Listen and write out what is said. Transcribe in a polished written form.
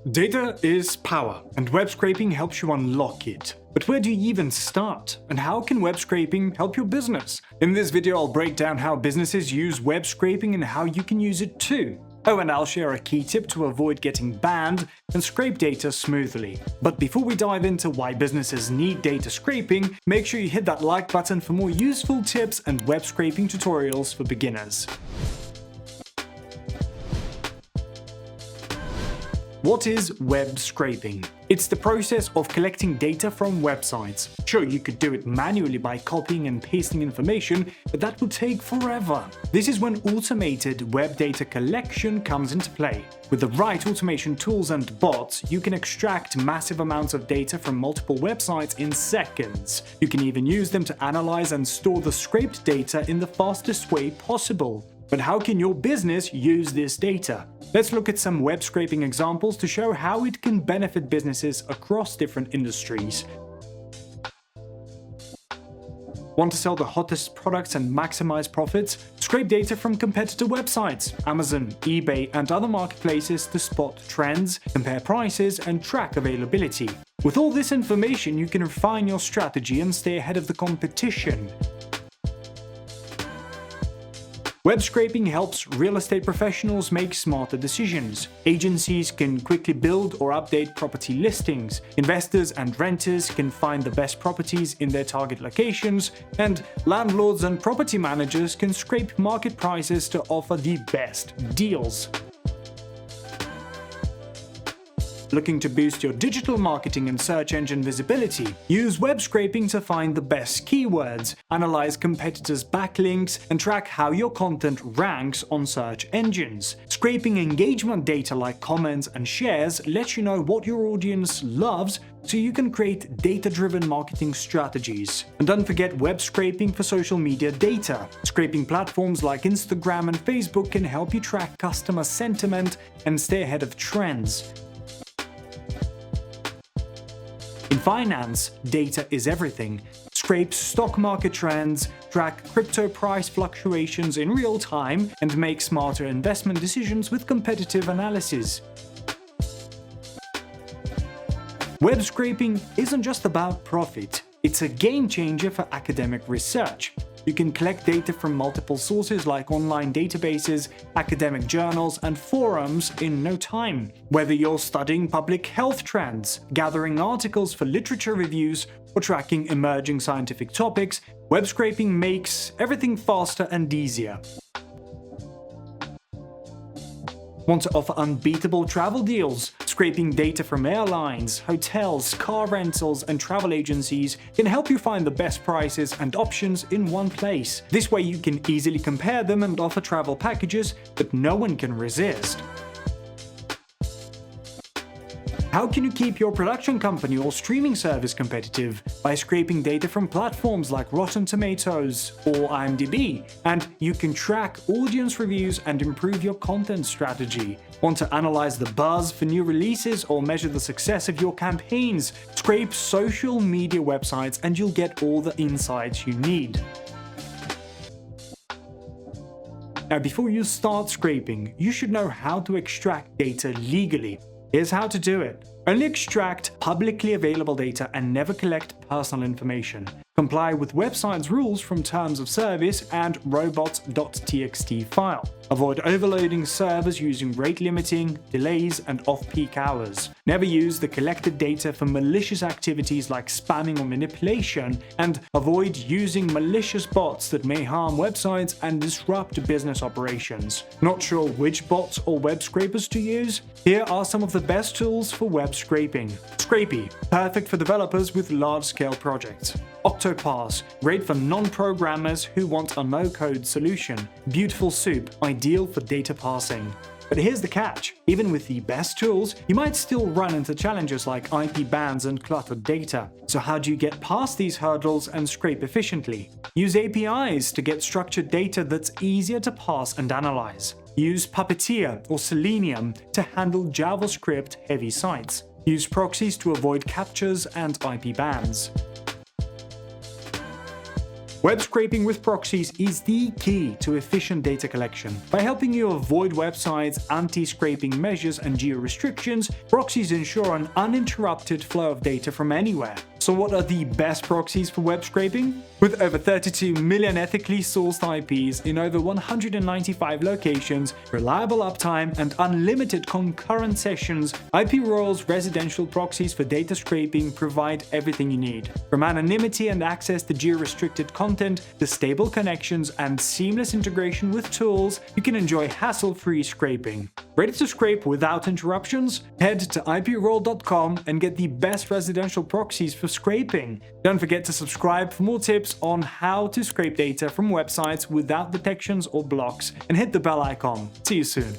Data is power, and web scraping helps you unlock it. But where do you even start? And how can web scraping help your business? In this video, I'll break down how businesses use web scraping and how you can use it too. Oh, and I'll share a key tip to avoid getting banned and scrape data smoothly. But before we dive into why businesses need data scraping, make sure you hit that like button for more useful tips and web scraping tutorials for beginners. What is web scraping? It's the process of collecting data from websites. Sure, you could do it manually by copying and pasting information, but that would take forever. This is when automated web data collection comes into play. With the right automation tools and bots, you can extract massive amounts of data from multiple websites in seconds. You can even use them to analyze and store the scraped data in the fastest way possible. But how can your business use this data? Let's look at some web scraping examples to show how it can benefit businesses across different industries. Want to sell the hottest products and maximize profits? Scrape data from competitor websites, Amazon, eBay, and other marketplaces to spot trends, compare prices, and track availability. With all this information, you can refine your strategy and stay ahead of the competition. Web scraping helps real estate professionals make smarter decisions. Agencies can quickly build or update property listings. Investors and renters can find the best properties in their target locations. And landlords and property managers can scrape market prices to offer the best deals. Looking to boost your digital marketing and search engine visibility? Use web scraping to find the best keywords, analyze competitors' backlinks, and track how your content ranks on search engines. Scraping engagement data like comments and shares lets you know what your audience loves, so you can create data-driven marketing strategies. And don't forget web scraping for social media data. Scraping platforms like Instagram and Facebook can help you track customer sentiment and stay ahead of trends. In finance, data is everything. Scrape stock market trends, track crypto price fluctuations in real time, and make smarter investment decisions with competitive analysis. Web scraping isn't just about profit. It's a game changer for academic research. You can collect data from multiple sources like online databases, academic journals, and forums in no time. Whether you're studying public health trends, gathering articles for literature reviews, or tracking emerging scientific topics, web scraping makes everything faster and easier. Want to offer unbeatable travel deals? Scraping data from airlines, hotels, car rentals, and travel agencies can help you find the best prices and options in one place. This way you can easily compare them and offer travel packages that no one can resist. How can you keep your production company or streaming service competitive? By scraping data from platforms like Rotten Tomatoes or IMDb, and you can track audience reviews and improve your content strategy. Want to analyze the buzz for new releases or measure the success of your campaigns? Scrape social media websites and you'll get all the insights you need. Now, before you start scraping, you should know how to extract data legally. Here's how to do it. Only extract publicly available data and never collect personal information. Comply with websites' rules from terms of service and robots.txt file. Avoid overloading servers using rate limiting, delays, and off-peak hours. Never use the collected data for malicious activities like spamming or manipulation, and avoid using malicious bots that may harm websites and disrupt business operations. Not sure which bots or web scrapers to use? Here are some of the best tools for web scraping. Scrapy, perfect for developers with large-scale projects. Octopass, great for non-programmers who want a no-code solution. Beautiful Soup, ideal for data parsing. But here's the catch. Even with the best tools, you might still run into challenges like IP bans and cluttered data. So how do you get past these hurdles and scrape efficiently? Use APIs to get structured data that's easier to parse and analyze. Use Puppeteer or Selenium to handle JavaScript-heavy sites. Use proxies to avoid captchas and IP bans. Web scraping with proxies is the key to efficient data collection. By helping you avoid websites, anti-scraping measures, and geo-restrictions, proxies ensure an uninterrupted flow of data from anywhere. So what are the best proxies for web scraping? With over 32 million ethically sourced IPs in over 195 locations, reliable uptime, and unlimited concurrent sessions, IPRoyal's residential proxies for data scraping provide everything you need. From anonymity and access to geo-restricted content, to stable connections and seamless integration with tools, you can enjoy hassle-free scraping. Ready to scrape without interruptions? Head to IPRoyal.com and get the best residential proxies for scraping. Don't forget to subscribe for more tips on how to scrape data from websites without detections or blocks, and hit the bell icon. See you soon.